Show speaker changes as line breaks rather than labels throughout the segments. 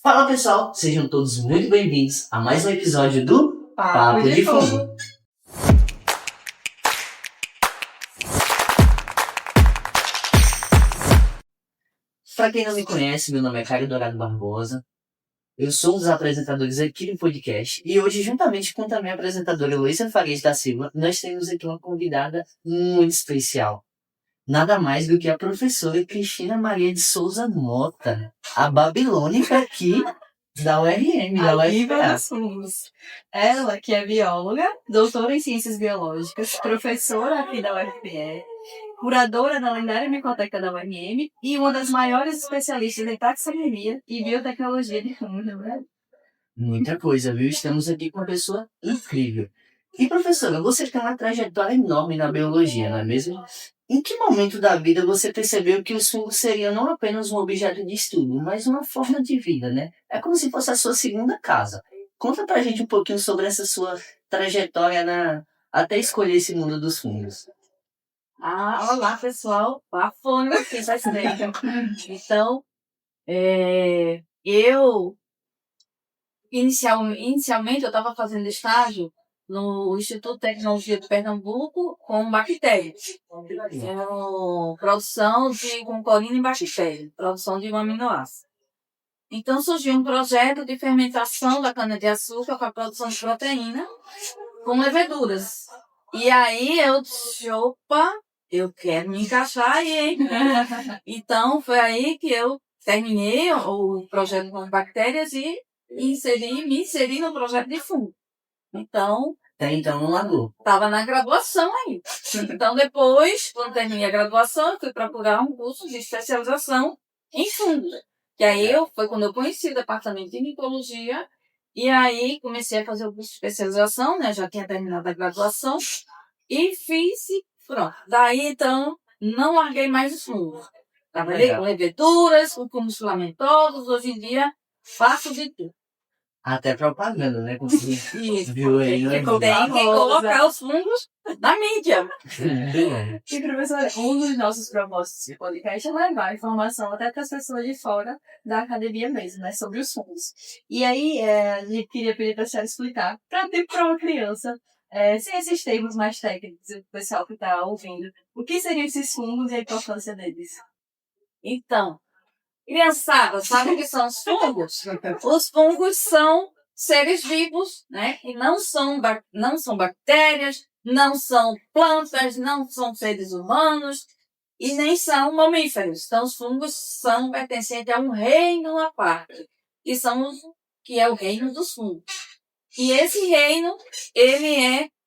Fala pessoal, sejam todos muito bem-vindos a mais um episódio do Papo de Fundo. Para quem não me conhece, meu nome é Caio Dourado Barbosa. Eu sou um dos apresentadores aqui do podcast e hoje, juntamente com também a apresentadora Luísa Farias da Silva, nós temos aqui uma convidada muito especial. Nada mais do que a professora Cristina Maria de Souza Mota, a babilônica aqui da URM, da UFPA.
Ela que é bióloga, doutora em ciências biológicas, professora aqui da UFPE, curadora da lendária biblioteca da URM e uma das maiores especialistas em taxonomia e biotecnologia de fundo, né?
Muita coisa, viu? Estamos aqui com uma pessoa incrível. E professora, você tem uma trajetória enorme na biologia, não é mesmo? Em que momento da vida você percebeu que os fungos seriam não apenas um objeto de estudo, mas uma forma de vida, né? É como se fosse a sua segunda casa. Conta pra gente um pouquinho sobre essa sua trajetória até escolher esse mundo dos fungos.
Olá pessoal, bafona aqui faz tempo. Então, eu inicialmente eu estava fazendo estágio no Instituto de Tecnologia de Pernambuco com bactérias. Produção de concolina em bactéria, produção de um aminoácido. Então surgiu um projeto de fermentação da cana-de-açúcar com a produção de proteína com leveduras. E aí eu disse, opa, eu quero me encaixar aí, hein? Então foi aí que eu terminei o projeto com bactérias e me inseri no projeto de fungo. Então
não largou.
Estava na graduação aí. Então, depois, quando terminei a graduação, eu fui procurar um curso de especialização em fungos. Que aí foi quando eu conheci o departamento de micologia. E aí comecei a fazer o curso de especialização, né? Já tinha terminado a graduação. E fiz e pronto. Daí, então, não larguei mais os fungos. Trabalhei com leveduras, com fungos filamentosos. Hoje em dia, faço de tudo.
Até propaganda, né? Como você
viu aí, tem que colocar os fungos na mídia.
E, professora, um dos nossos propósitos de podcast é levar a informação até para as pessoas de fora da academia mesmo, né? Sobre os fungos. E aí, a gente queria pedir para a senhora explicar, para uma criança, sem esses termos mais técnicos, o pessoal que está ouvindo, o que seriam esses fungos e a importância deles.
Então, criançada, sabe o que são os fungos? Os fungos são seres vivos, né? E não são bactérias, não são plantas, não são seres humanos e nem são mamíferos. Então, os fungos são pertencentes a um reino à parte, que é o reino dos fungos. E esse reino,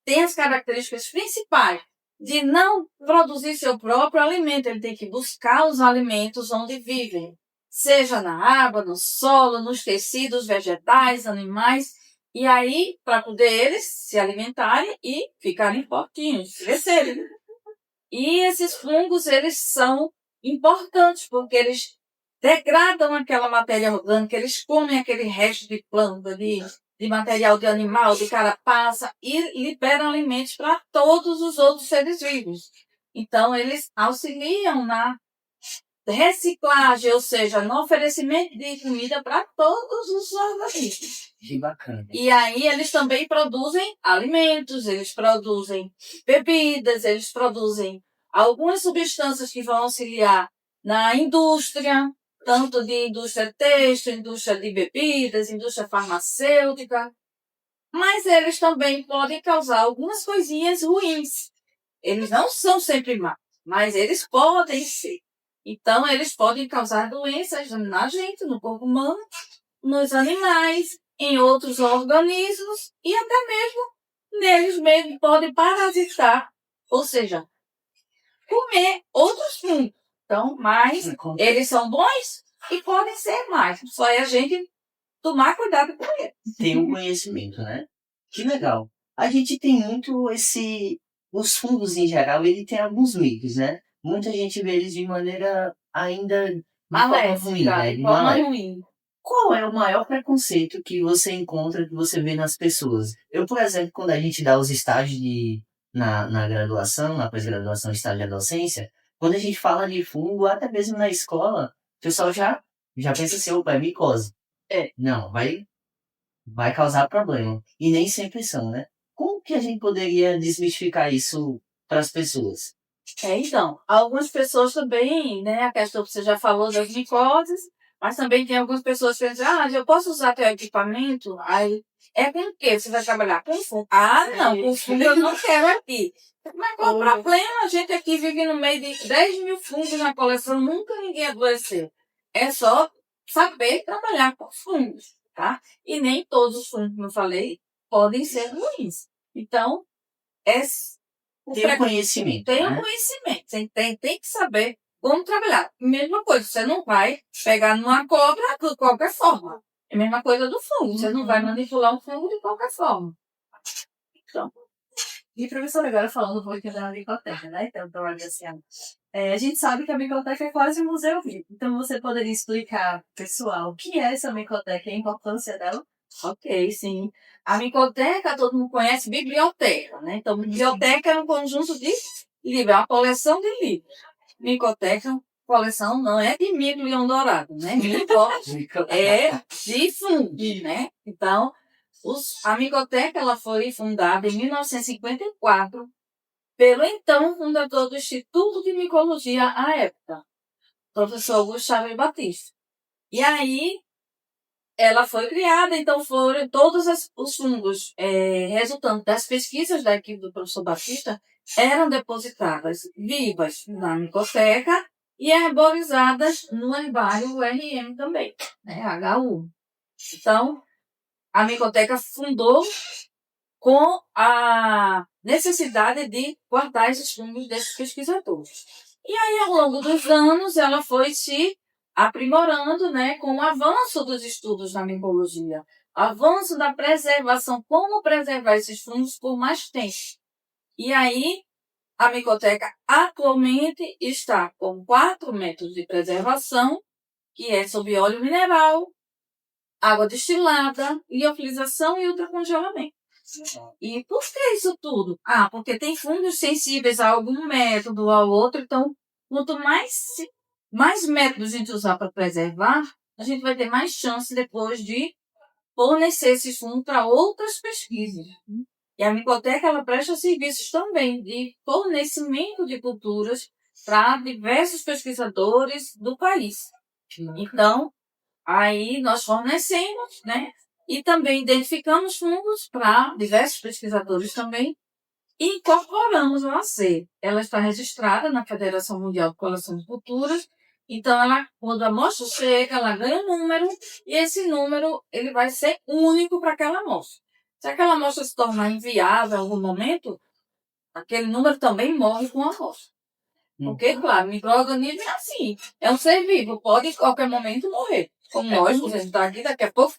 tem as características principais de não produzir seu próprio alimento. Ele tem que buscar os alimentos onde vivem. Seja na água, no solo, nos tecidos vegetais, animais. E aí, para poder eles se alimentarem e ficarem fortinhos, crescerem. E esses fungos, eles são importantes, porque eles degradam aquela matéria orgânica, eles comem aquele resto de planta, de material de animal, de carapaça, e liberam alimentos para todos os outros seres vivos. Então, eles auxiliam na reciclagem, ou seja, no oferecimento de comida para todos os organismos.
Que bacana.
E aí eles também produzem alimentos, eles produzem bebidas, eles produzem algumas substâncias que vão auxiliar na indústria, tanto de indústria têxtil, indústria de bebidas, indústria farmacêutica. Mas eles também podem causar algumas coisinhas ruins. Eles não são sempre maus, mas eles podem ser. Então, eles podem causar doenças na gente, no corpo humano, nos animais, em outros organismos e até mesmo neles mesmos podem parasitar, ou seja, comer outros fungos. Então, mas eles são bons e podem ser mais. Só é a gente tomar cuidado com eles.
Tem um conhecimento, né? Que legal. A gente tem muito os fungos em geral, ele tem alguns mitos, né? Muita gente vê eles de maneira ainda
ruim.
Qual é o maior preconceito que você encontra, que você vê nas pessoas? Eu, por exemplo, quando a gente dá os estágios na graduação, na pós-graduação, estágio de docência, quando a gente fala de fungo, até mesmo na escola, o pessoal já pensa assim, opa, é micose. Não, vai causar problema. E nem sempre são, né? Como que a gente poderia desmistificar isso para as pessoas?
Então, algumas pessoas também, né, a questão que você já falou das micoses, mas também tem algumas pessoas que dizem, eu posso usar teu equipamento? Aí, é com o quê? Você vai trabalhar com fungo? Não, com fungo eu não quero aqui. Mas qual o problema? A gente aqui vive no meio de 10 mil fungos na coleção, nunca ninguém adoeceu. É só saber trabalhar com fungos, tá? E nem todos os fungos, como eu falei, podem ser ruins. Então, é
Tem o conhecimento,
tem
né?
um conhecimento, você tem que saber como trabalhar. Mesma coisa, você não vai pegar numa cobra de qualquer forma. É a mesma coisa do fungo, você não vai manipular um fungo de qualquer forma. Então,
E, professora, agora falando um pouquinho da biblioteca, né? Então, do Argaciano. A gente sabe que a biblioteca é quase um museu vivo. Então, você poderia explicar, pessoal, o que é essa biblioteca e a importância dela?
ok, sim. A micoteca, todo mundo conhece biblioteca, né? Então, biblioteca é um conjunto de livros, é uma coleção de livros. Micoteca, coleção não é de milho e leão dourado, né? Mico é de fundos, né? Então, a micoteca ela foi fundada em 1954 pelo então fundador do Instituto de Micologia à época, professor Augusto Chaves Batista. E aí, ela foi criada, então foram todos os fungos resultantes das pesquisas da equipe do professor Batista eram depositadas vivas na micoteca e herborizadas no herbário URM também, né, HU. Então, a micoteca fundou com a necessidade de guardar esses fungos desses pesquisadores. E aí, ao longo dos anos, ela foi se aprimorando, né, com o avanço dos estudos na micologia, avanço da preservação, como preservar esses fungos por mais tempo. E aí, a micoteca atualmente está com 4 métodos de preservação, que é sob óleo mineral, água destilada, liofilização e ultracongelamento. E por que isso tudo? Porque tem fungos sensíveis a algum método ou ao outro, então, quanto mais métodos a gente usar para preservar, a gente vai ter mais chance depois de fornecer esses fungos para outras pesquisas. E a micoteca, ela presta serviços também de fornecimento de culturas para diversos pesquisadores do país. Então, aí nós fornecemos, né? E também identificamos fungos para diversos pesquisadores também e incorporamos o AC. Ela está registrada na Federação Mundial de Coleções de Culturas. Então, quando a amostra chega, ela ganha um número e esse número ele vai ser único para aquela amostra. Se aquela amostra se tornar inviável em algum momento, aquele número também morre com a amostra. Porque, claro, micro-organismo é assim. É um ser vivo, pode em qualquer momento morrer. Como nós, por exemplo, tá aqui, daqui a pouco,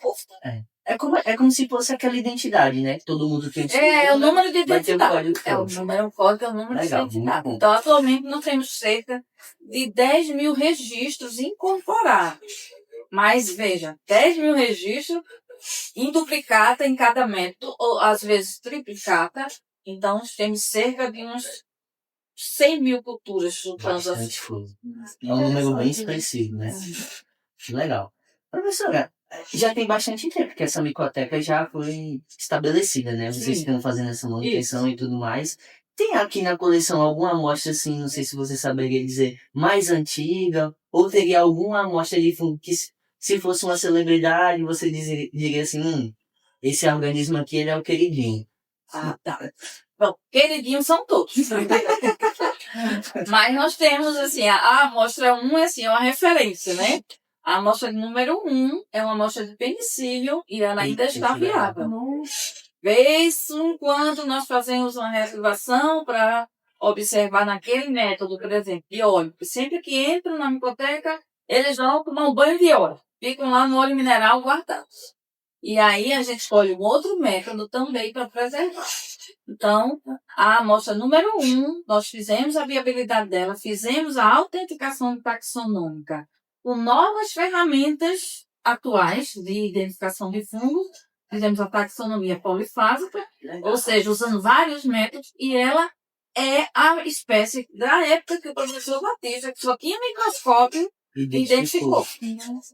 É como se fosse aquela identidade, né? Que todo mundo tem.
É o número de
Vai ter um
identidade.
código.
É o código, é o número
Legal,
de identidade.
muito bom.
Então, atualmente, nós temos cerca de 10 mil registros incorporados. Mas, veja, 10 mil registros em duplicata em cada método, ou às vezes triplicata. Então, temos cerca de uns 100 mil culturas juntando assim.
Bastante coisa. É um número bem expressivo, né? Legal. Professora, já tem bastante tempo que essa micoteca já foi estabelecida, né? Vocês estão fazendo essa manutenção e tudo mais. Tem aqui na coleção alguma amostra, assim, não sei se você saberia dizer, mais antiga? Ou teria alguma amostra de fungo que, se fosse uma celebridade, você diria assim, esse organismo aqui, ele é o queridinho.
Tá. Bom, queridinhos são todos. Mas nós temos, assim, a amostra 1 é assim, uma referência, né? A amostra número 1 é uma amostra de penicílio e ela ainda está viável. Vez em quando nós fazemos uma reservação para observar naquele método, por exemplo, de óleo. Sempre que entram na micoteca, eles vão tomar um banho de óleo. Ficam lá no óleo mineral guardados. E aí a gente escolhe um outro método também para preservar. Então, a amostra número 1, nós fizemos a viabilidade dela, fizemos a autenticação taxonômica com novas ferramentas atuais de identificação de fungos. Fizemos a taxonomia polifásica, ou seja, usando vários métodos, e ela é a espécie da época que o professor Batista, que só tinha microscópio, identificou.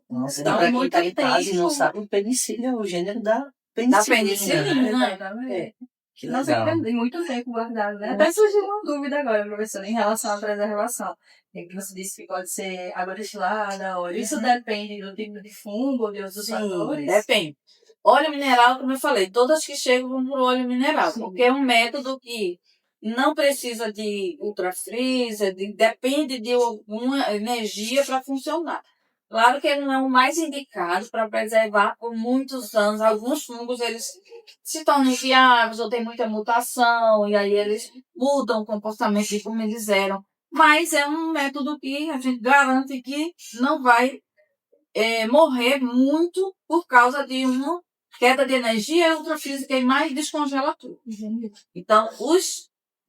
Nossa,
Então,
e pra quem
muito
tá em casa e não
tempo.
sabe, o penicilina é o gênero da
Da
penicilina.
penicilina.
Exatamente.
Que
Nossa,
legal.
tem muito tempo guardado, né? Até surgiu uma dúvida agora, professora, em relação à preservação. Tem que você disse que pode ser água destilada, óleo. Isso depende do tipo de fungo, de outros
Sim,
fatores?
depende. Óleo mineral, como eu falei, todas que chegam vão para o óleo mineral,
Sim.
porque é um método que não precisa de ultrafreezer, depende de alguma energia para funcionar. Claro que ele não é o mais indicado para preservar por muitos anos. Alguns fungos, eles se tornam inviáveis ou tem muita mutação, e aí eles mudam o comportamento de como eles eram. Mas é um método que a gente garante que não vai morrer muito por causa de uma queda de energia ultrafísica e mais descongela tudo. Então,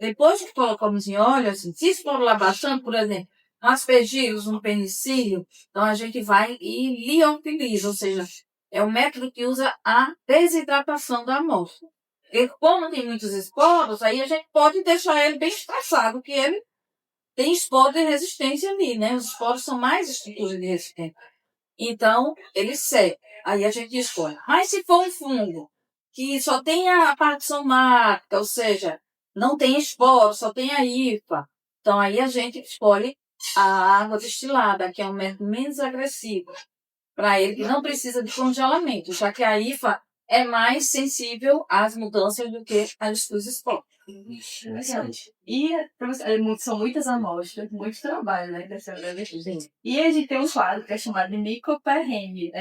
depois que colocamos em óleo, assim, se esfolar bastante, por exemplo, aspergilos, um penicílio, então a gente vai e liofiliza, ou seja, é o método que usa a desidratação da amostra. E como tem muitos esporos, aí a gente pode deixar ele bem estressado, que ele tem esporo de resistência ali, né? Os esporos são mais estruturas de resistência. Então, ele seca. Aí a gente escolhe. Mas se for um fungo que só tem a parte somática, ou seja, não tem esporo, só tem a hifa, então aí a gente escolhe a água destilada, que é um método menos agressivo, para ele que não precisa de congelamento, já que a hifa é mais sensível às mudanças do que os esporos.
Interessante. E são muitas amostras, muito trabalho, né? Dessa vez. E a gente tem um quadro que é chamado de micoperrengue.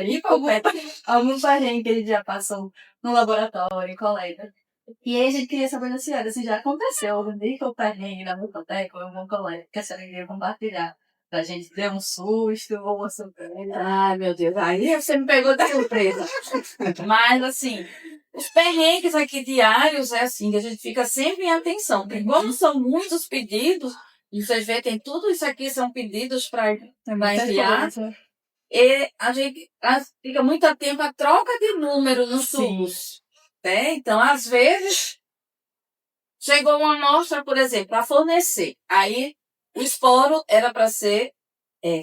Algum perrengue que a gente já passou no laboratório, em coleta. E aí a gente queria saber da senhora se já aconteceu algum micoperrengue na biblioteca ou algum coleta que a senhora queria compartilhar. Pra gente ter um susto ou uma surpresa.
Ai, meu Deus, aí você me pegou de surpresa. Mas, assim, os perrengues aqui diários é assim, que a gente fica sempre em atenção. Porque como são muitos pedidos, e vocês veem, tem tudo isso aqui, são pedidos para enviar. E a gente fica muito atento à troca de número nos tubos. Né? Então, às vezes, chegou uma amostra, por exemplo, a fornecer. Aí, o esporo era para ser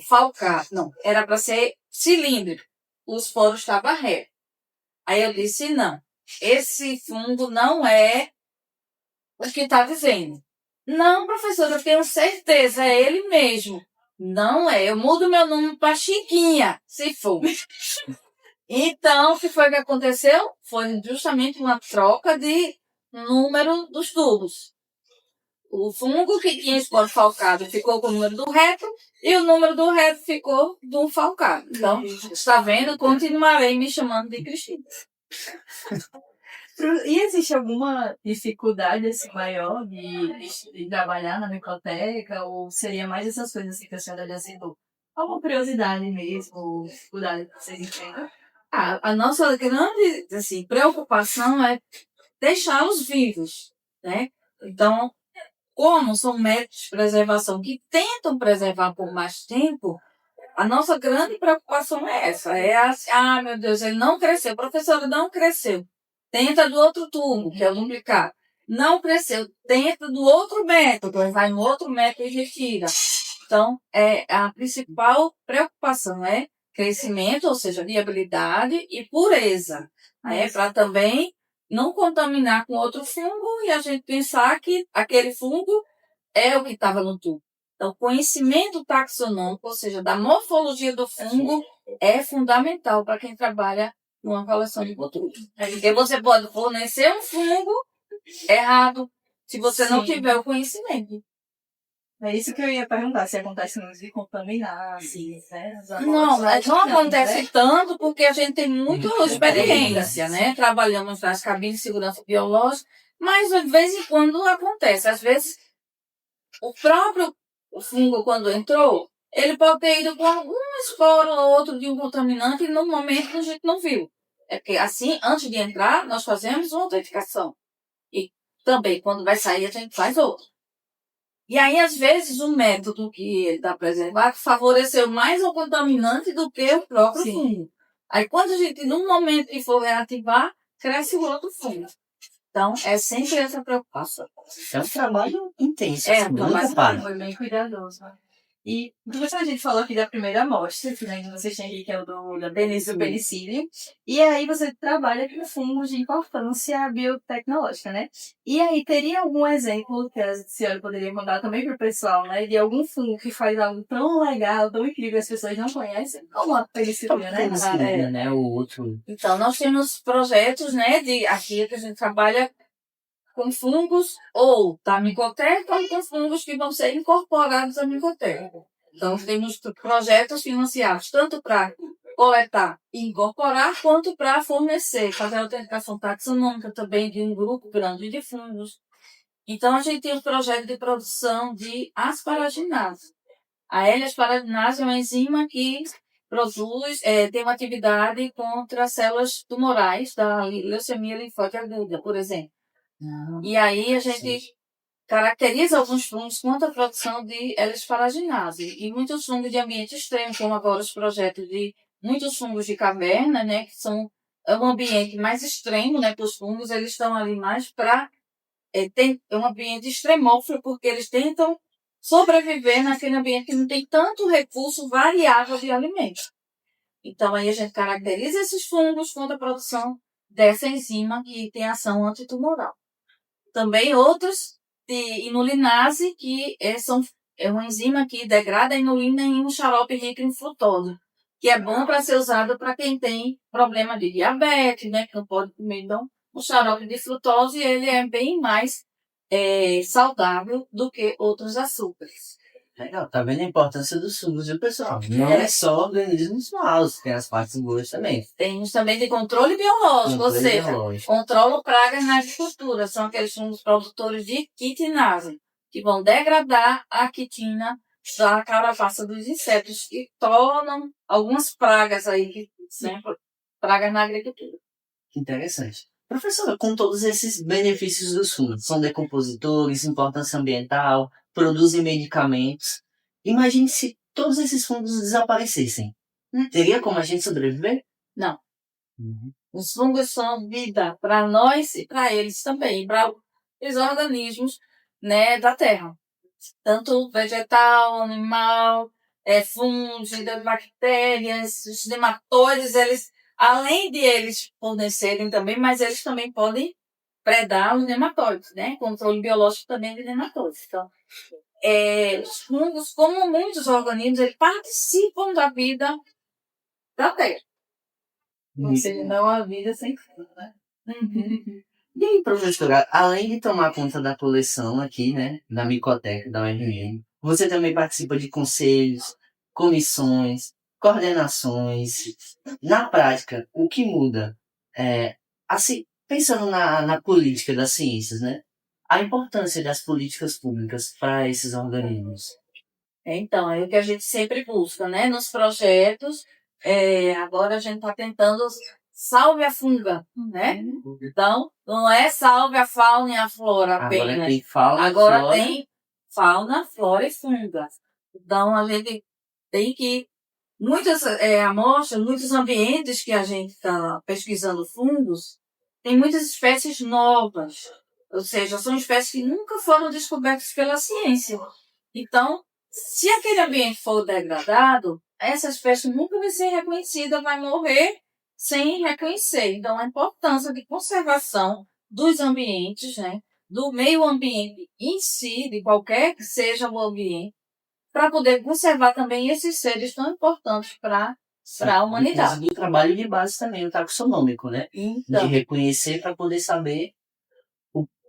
falcado. Não, era para ser cilíndrico. O esporo estava reto. Aí eu disse, não, esse fungo não é o que está dizendo. Não, professora, eu tenho certeza, é ele mesmo. Não é, eu mudo meu nome para Chiquinha, se for. Então, o que foi que aconteceu? Foi justamente uma troca de número dos tubos. O fungo que tinha esporo falcado ficou com o número do reto e o número do reto ficou do falcado. Então, está vendo? Continuarei me chamando de Cristina.
E existe alguma dificuldade assim, maior de trabalhar na biblioteca? Ou seria mais essas coisas assim, que a senhora já citou? Alguma curiosidade mesmo, dificuldade que vocês entendam?
A nossa grande assim, preocupação é deixá-los vivos, né? Então, como são métodos de preservação que tentam preservar por mais tempo, a nossa grande preocupação é essa. Meu Deus, ele não cresceu. Professora, não cresceu. Tenta do outro tubo, que é o duplicado. Não cresceu. Tenta do outro método. Vai no outro método e retira. Então, a principal preocupação é crescimento, ou seja, viabilidade e pureza. Para também não contaminar com outro fungo e a gente pensar que aquele fungo é o que estava no tubo. Então, conhecimento taxonômico, ou seja, da morfologia do fungo, é fundamental para quem trabalha numa coleção de cultura. Porque você pode fornecer um fungo errado se você não tiver o conhecimento.
É isso que eu ia perguntar, se acontece muito de contaminar, assim, né?
Não acontece tanto porque a gente tem muita experiência, né? Trabalhamos nas cabines de segurança biológica, mas de vez em quando acontece. Às vezes, o próprio fungo, quando entrou, ele pode ter ido com algum esporo ou outro de um contaminante e no momento a gente não viu. É porque assim, antes de entrar, nós fazemos uma autenticação. E também, quando vai sair, a gente faz outra. E aí, às vezes, o método que ele dá preservado favoreceu mais o contaminante do que o próprio fungo. Aí, quando a gente, num momento que for reativar, cresce o outro fungo. Então, é sempre essa preocupação.
É um trabalho intenso.
É um trabalho
nunca para.
Foi bem cuidadoso. E professor, a gente falou aqui da primeira amostra, que ainda vocês têm aqui, que é o da penicílio. E aí você trabalha com fungos de importância biotecnológica, né? E aí, teria algum exemplo que a senhora poderia mandar também para o pessoal, né? De algum fungo que faz algo tão legal, tão incrível, que as pessoas não conhecem, como a penicilina, né?
Penicilina, né? O outro.
Então, nós temos projetos, né, aqui que a gente trabalha com fungos ou da micoteca ou com fungos que vão ser incorporados à micoteca. Então, temos projetos financiados tanto para coletar e incorporar, quanto para fornecer, fazer a autenticação taxonômica também de um grupo grande de fungos. Então, a gente tem um projeto de produção de asparaginase. A L-asparaginase é uma enzima que produz, tem uma atividade contra células tumorais da leucemia linfóide aguda, por exemplo. E aí a gente caracteriza alguns fungos quanto à produção de L-asparaginase. E muitos fungos de ambiente extremo, como agora os projetos de muitos fungos de caverna, né, que são um ambiente mais extremo, né, para os fungos, eles estão ali mais para é um ambiente extremófilo, porque eles tentam sobreviver naquele ambiente que não tem tanto recurso variável de alimentos. Então, aí a gente caracteriza esses fungos quanto à produção dessa enzima que tem ação antitumoral. Também outros de inulinase, que é uma enzima que degrada a inulina em um xarope rico em frutose, que é bom para ser usado para quem tem problema de diabetes, né, que não pode comer. Então, o xarope de frutose ele é bem mais saudável do que outros açúcares.
Legal, tá vendo a importância dos fungos, viu, pessoal? Não é só organismos maus, tem as partes boas também.
Temos também de controle biológico, ou
Controle
seja,
biológico.
controlam pragas na agricultura. São aqueles fungos produtores de quitinase, que vão degradar a quitina da carapaça dos insetos e tornam algumas pragas aí, né, pragas na agricultura.
Que interessante. Professora, com todos esses benefícios dos fungos, são decompositores, importância ambiental, produzem medicamentos. Imagine se todos esses fungos desaparecessem. Teria como a gente sobreviver?
Não. Os fungos são vida para nós e para eles também, para os organismos, né, da Terra. Tanto vegetal, animal, fúngica, bactérias, os nematóides, eles, além de eles fornecerem também, mas eles também podem predar os nematóides, né? Controle biológico também de nematóides. Então, os fungos, como muitos organismos, eles participam da vida da Terra.
Ou seja, não há vida sem fungo, né?
E aí, professora, além de tomar conta da coleção aqui, né, da Micoteca, da UFM, você também participa de conselhos, comissões, coordenações. Na prática, o que muda é, assim, pensando na política das ciências, né, a importância das políticas públicas para esses organismos.
Então, é o que a gente sempre busca, né? Nos projetos, agora a gente está tentando salve a funga, né? Então, não é salve a fauna e a flora apenas.
Agora tem fauna,
Agora
flora.
tem fauna, flora e funga. Então, a gente tem que... Muitas amostras, muitos ambientes que a gente está pesquisando fungos, tem muitas espécies novas. Ou seja, são espécies que nunca foram descobertas pela ciência. Então, se aquele ambiente for degradado, essa espécie nunca vai ser reconhecida, vai morrer sem reconhecer. Então, a importância de conservação dos ambientes, né, do meio ambiente em si, de qualquer que seja o ambiente, para poder conservar também esses seres tão importantes para a humanidade.
Inclusive o trabalho de base também, o taxonômico, né?
Então,
De reconhecer para poder saber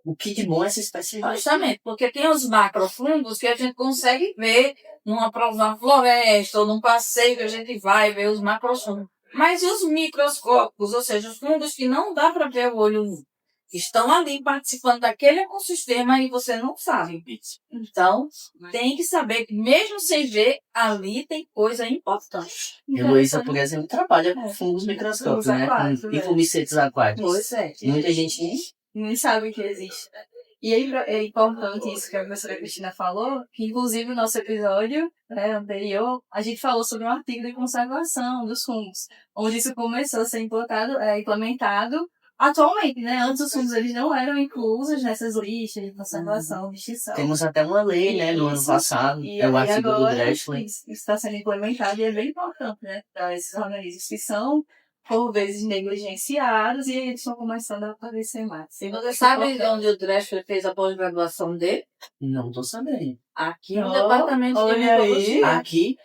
o que de bom essa espécie faz.
justamente, porque tem os macrofungos que a gente consegue ver numa floresta ou num passeio que a gente vai ver os macrofungos. Mas e os microscópicos, ou seja, os fungos que não dá para ver o olho nu, estão ali participando daquele ecossistema e você não sabe. Então, tem que saber que mesmo sem ver, ali tem coisa importante.
Heloísa, por exemplo, trabalha com fungos microscópicos, né?
aquáticos,
E fumiceitos aquáticos.
Pois é.
Muita gente
Nem sabe que existe, né? E aí é importante isso que a professora Cristina falou, que inclusive no nosso episódio, né, anterior, a gente falou sobre um artigo de conservação dos fungos, onde isso começou a ser implementado atualmente, né? Antes os fundos eles não eram inclusos nessas listas de conservação, de extinção.
Temos até uma lei, né, no ano
Isso.
passado,
E
é o
aí
artigo do
agora
Drexler.
isso está sendo implementado e é bem importante, né? Para esses organismos que são, por vezes, negligenciados e eles estão começando a aparecer mais.
E você sabe onde o Drexler fez a pós-graduação dele?
Não tô sabendo.
Aqui no
Oh,
departamento de
olha aí.
micologia.
Aqui,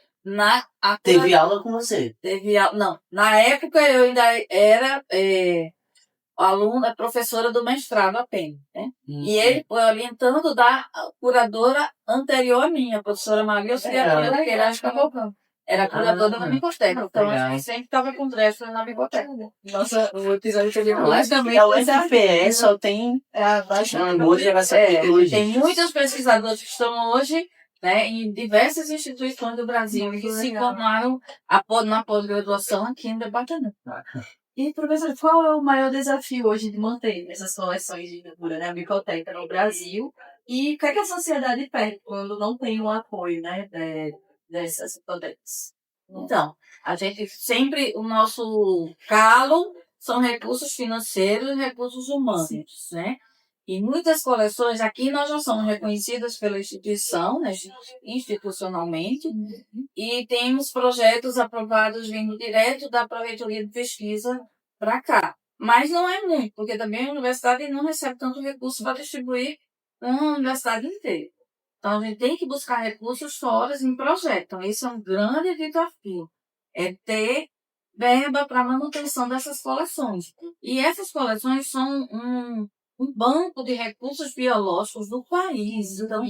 A
teve aula com você.
Não, na época eu ainda era aluna, professora do mestrado apenas, né? E ele foi orientando da curadora anterior a mim, a professora Maria Auxiliadora Queiroz Cavalcante. Era a curadora da biblioteca. Então,
legal.
a gente sempre estava com o Drexler na biblioteca. Nossa, o episódio que eu
Não,
mais também.
a UFPE só tem uma boa geração de tecnologia.
Tem muitos pesquisadores que estão hoje, né, em diversas instituições do Brasil que se formaram na pós-graduação aqui no departamento.
E, professor, qual é o maior desafio hoje de manter essas coleções de cultura, né, a biblioteca no Brasil? E o que é que a sociedade perde quando não tem o apoio, né, dessas bibliotecas?
Então, a gente sempre, o nosso calo são recursos financeiros e recursos humanos, né? E muitas coleções aqui nós já somos reconhecidas pela instituição, né, institucionalmente, e temos projetos aprovados vindo direto da Pró-Reitoria de Pesquisa para cá. Mas não é muito, porque também a universidade não recebe tanto recurso para distribuir uma universidade inteira. Então, a gente tem que buscar recursos fora em projetos. Então, esse é um grande desafio. É ter verba para manutenção dessas coleções. E essas coleções são um banco de recursos biológicos do país. Então,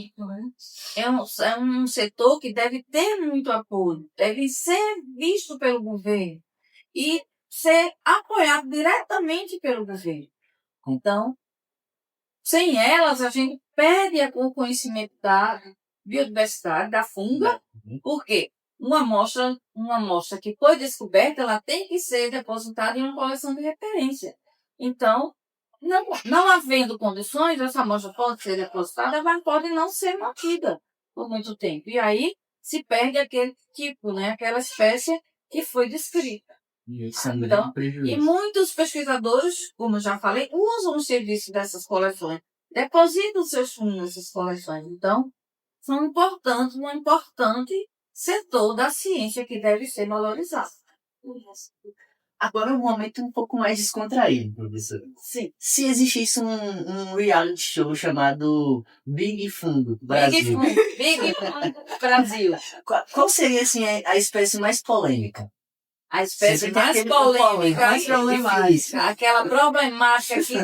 é um setor que deve ter muito apoio, deve ser visto pelo governo e ser apoiado diretamente pelo governo. Então, sem elas, a gente perde o conhecimento da biodiversidade, da funga. Por quê? Uma amostra que foi descoberta, ela tem que ser depositada em uma coleção de referência. Então, não havendo condições, essa amostra pode ser depositada, mas pode não ser mantida por muito tempo. E aí se perde aquele tipo, né, aquela espécie que foi descrita. Então, e muitos pesquisadores, como eu já falei, usam o serviço dessas coleções, depositam seus fundos nessas coleções. Então, são importantes, um importante setor da ciência que deve ser valorizado.
Agora um momento um pouco mais descontraído, professor.
Sim.
Se existisse um reality show chamado Big Fundo Brasil,
Big Fundo Brasil.
Qual seria assim, a espécie mais polêmica?
A espécie mais polêmica, aquela problemática que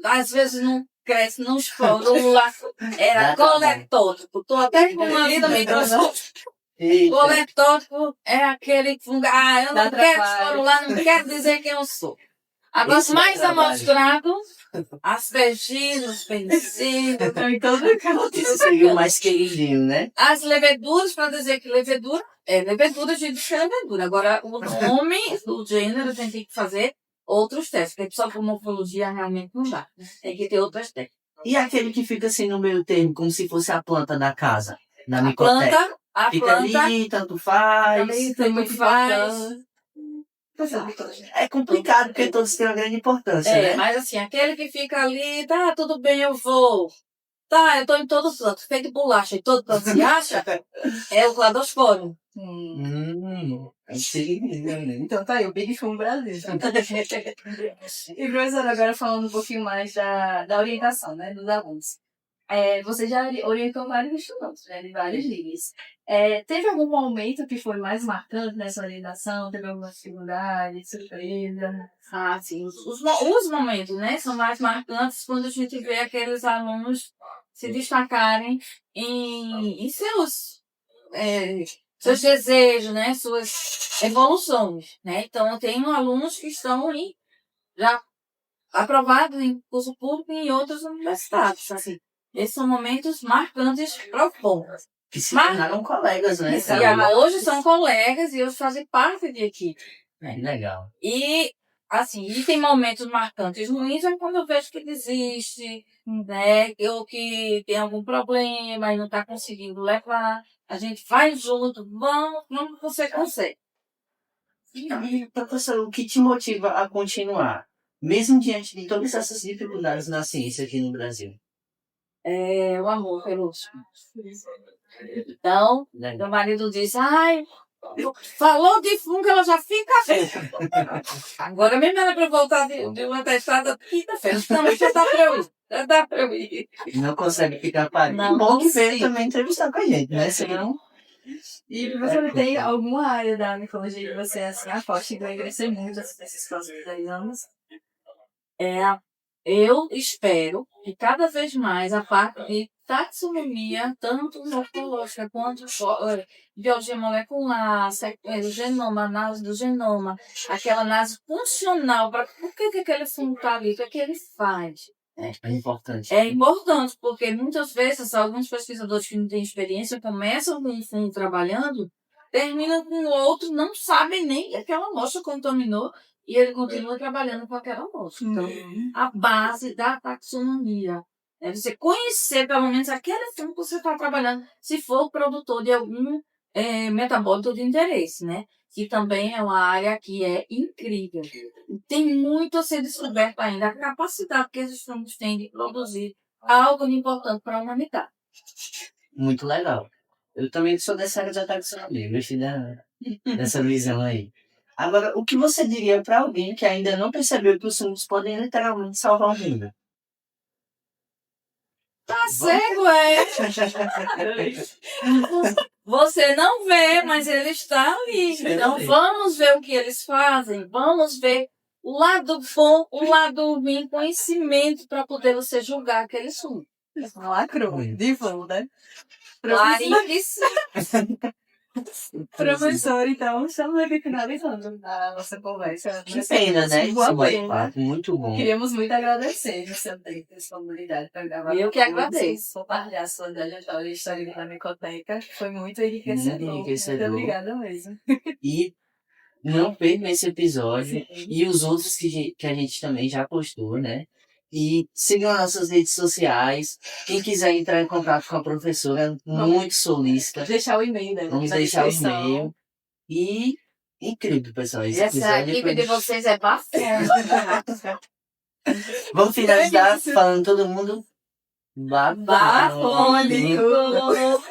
às vezes não cresce, não esporula, era coletótipo. Estou até com uma ali no microscópio. Coletótipo é aquele fungo. Eu não quero esporular, não quero dizer quem eu sou. Agora, os mais amostrados, aspergilos, penicilos,
Esse seria o mais queridinho, né?
as leveduras, para dizer que levedura é levedura, a gente diz que é levedura. Agora, o nome do gênero, a gente tem que fazer outros testes, porque só por morfologia realmente não dá. Tem que ter outras técnicas.
E aquele que fica assim no meio termo, como se fosse a planta da casa, na micoteca?
A
Fica
planta
ali, tanto faz.
também faz.
É complicado, porque todos têm uma grande importância, né?
Mas assim, aquele que fica ali, tá, tudo bem, eu vou. Tá, eu tô em todo canto, feito bolacha, em todo canto se acha, é o cladosporo.
Então tá aí, o Big Fundo Brasil. E, professora, agora falando um pouquinho mais da orientação, né, dos alunos. Você já orientou vários estudantes, né, de vários níveis. Teve algum momento que foi mais marcante nessa orientação? Teve alguma dificuldade, surpresa?
Ah, sim. Os momentos, né, são mais marcantes quando a gente vê aqueles alunos se destacarem em seus desejos, né, suas evoluções, né. Então, eu tenho alunos que estão já aprovados em curso público e em outras universidades, assim. Esses são momentos marcantes profundos.
Que se tornaram colegas, né?
Hoje são colegas e hoje fazem parte de equipe.
Legal.
E, assim, e tem momentos marcantes ruins, é quando eu vejo que desiste, né? Ou que tem algum problema e não está conseguindo levar. A gente vai junto, vamos que você consegue.
E, professor, o que te motiva a continuar? mesmo diante de todas essas dificuldades na ciência aqui no Brasil?
É o amor pelo fungo. Então,
Né?
meu marido diz, ai, falou de fungo, ela já fica feia. Agora mesmo era para voltar de uma testada quinta-feira. Não, já dá para eu ir. Já dá para eu ir.
Não consegue ficar parado.
Não
Bom que veio
consigo.
também entrevistar com a gente, né? Senão,
E professora, tem alguma área da micologia que você assim, aposta que vai crescer muito nesses próximos 10 anos?
Eu espero que cada vez mais a parte de taxonomia, tanto morfológica quanto biologia molecular, genoma, análise do genoma, aquela análise funcional, para por que aquele fungo está ali, o que é que ele faz.
é importante.
É importante, porque muitas vezes alguns pesquisadores que não têm experiência começam com um fungo trabalhando, terminam com o outro, não sabem nem que aquela amostra contaminou e ele continua trabalhando com aquela amostra. Então, a base da taxonomia é você conhecer pelo menos aquele fungo que você está trabalhando, se for o produtor de algum metabólito de interesse, né? Que também é uma área que é incrível. Tem muito a ser descoberto ainda, a capacidade que esses fungos têm de produzir algo de importante para a humanidade.
Muito legal. Eu também sou dessa área da taxonomia, gostei dessa visão aí. Agora, o que você diria para alguém que ainda não percebeu que os fungos podem literalmente salvar o mundo?
Tá cego, é? Você não vê, mas ele está ali. Então vamos ver o que eles fazem, vamos ver o lado bom, o lado ruim, conhecimento para poder você julgar aquele assunto.
Lacrou, divulga, né?
Claríssimo.
Professor, então, estamos aqui finalizando a nossa conversa.
Que pena, né?
Boa
Esse
pena.
bate-papo, muito bom.
Queríamos muito agradecer o seu tempo e disponibilidade para gravar.
Eu que agradeço.
Compartilhar a sua trajetória e história da Micoteca. Foi muito enriquecedor.
Muito enriquecedor.
Muito obrigada mesmo.
E não perca esse episódio
Sim.
e os outros que a gente também já postou, né? E sigam nossas redes sociais. Quem quiser entrar em contato com a professora, muito solícita.
Deixar o e-mail, né?
Vamos
na
deixar o
descrição.
e-mail. E incrível, pessoal. Esse
Essa
episódio
equipe
foi...
de vocês é bafona.
Vamos finalizar falando todo mundo.
Bafônico.
Bafônico.